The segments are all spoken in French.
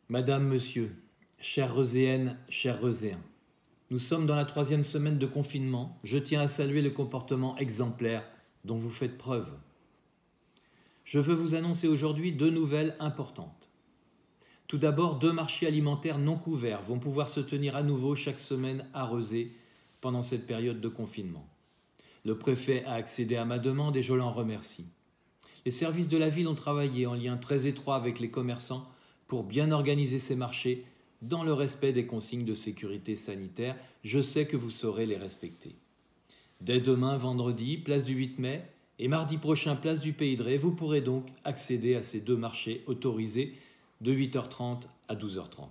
Madame, Monsieur, chères Reuséennes, chers Reuséens, nous sommes dans la 3e semaine de confinement. Je tiens à saluer le comportement exemplaire dont vous faites preuve. Je veux vous annoncer aujourd'hui 2 nouvelles importantes. Tout d'abord, 2 marchés alimentaires non couverts vont pouvoir se tenir à nouveau chaque semaine à Rezé pendant cette période de confinement. Le préfet a accédé à ma demande et je l'en remercie. Les services de la ville ont travaillé en lien très étroit avec les commerçants pour bien organiser ces marchés dans le respect des consignes de sécurité sanitaire. Je sais que vous saurez les respecter. Dès demain, vendredi, place du 8 mai, et mardi prochain, place du Pays de Ré, vous pourrez donc accéder à ces 2 marchés autorisés de 8h30 à 12h30.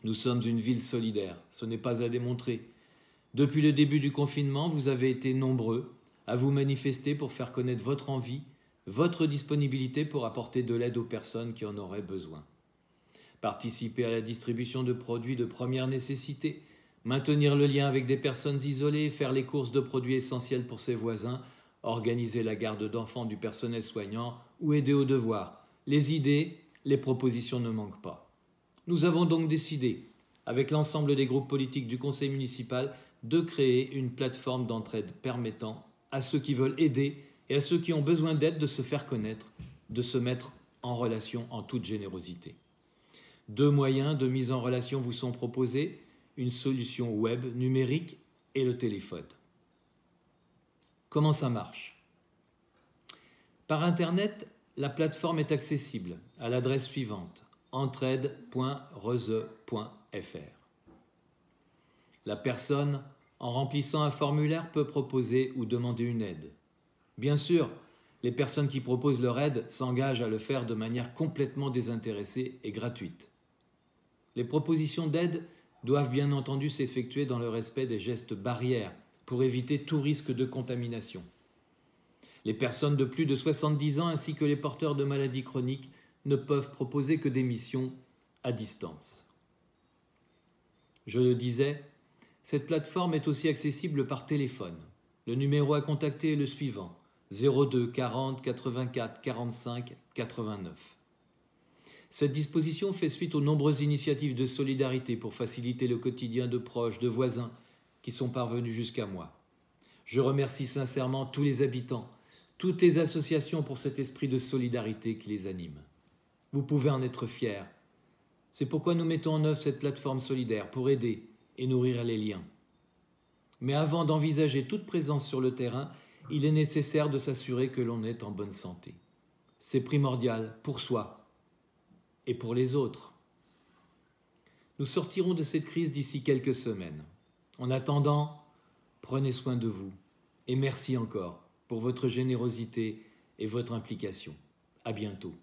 Nous sommes une ville solidaire, ce n'est pas à démontrer. Depuis le début du confinement, vous avez été nombreux à vous manifester pour faire connaître votre envie, votre disponibilité pour apporter de l'aide aux personnes qui en auraient besoin. Participer à la distribution de produits de première nécessité, maintenir le lien avec des personnes isolées, faire les courses de produits essentiels pour ses voisins, organiser la garde d'enfants du personnel soignant ou aider aux devoirs. Les idées, les propositions ne manquent pas. Nous avons donc décidé, avec l'ensemble des groupes politiques du conseil municipal, de créer une plateforme d'entraide permettant à ceux qui veulent aider et à ceux qui ont besoin d'aide de se faire connaître, de se mettre en relation en toute générosité. 2 moyens de mise en relation vous sont proposés, une solution web numérique et le téléphone. Comment ça marche? Par Internet, la plateforme est accessible à l'adresse suivante, entraide.reze.fr. La personne, en remplissant un formulaire, peut proposer ou demander une aide. Bien sûr, les personnes qui proposent leur aide s'engagent à le faire de manière complètement désintéressée et gratuite. Les propositions d'aide doivent bien entendu s'effectuer dans le respect des gestes barrières pour éviter tout risque de contamination. Les personnes de plus de 70 ans ainsi que les porteurs de maladies chroniques ne peuvent proposer que des missions à distance. Je le disais, cette plateforme est aussi accessible par téléphone. Le numéro à contacter est le suivant, 02 40 84 45 89. Cette disposition fait suite aux nombreuses initiatives de solidarité pour faciliter le quotidien de proches, de voisins qui sont parvenus jusqu'à moi. Je remercie sincèrement tous les habitants, toutes les associations pour cet esprit de solidarité qui les anime. Vous pouvez en être fiers. C'est pourquoi nous mettons en œuvre cette plateforme solidaire pour aider et nourrir les liens. Mais avant d'envisager toute présence sur le terrain, il est nécessaire de s'assurer que l'on est en bonne santé. C'est primordial pour soi et pour les autres. Nous sortirons de cette crise d'ici quelques semaines. En attendant, prenez soin de vous et merci encore pour votre générosité et votre implication. À bientôt.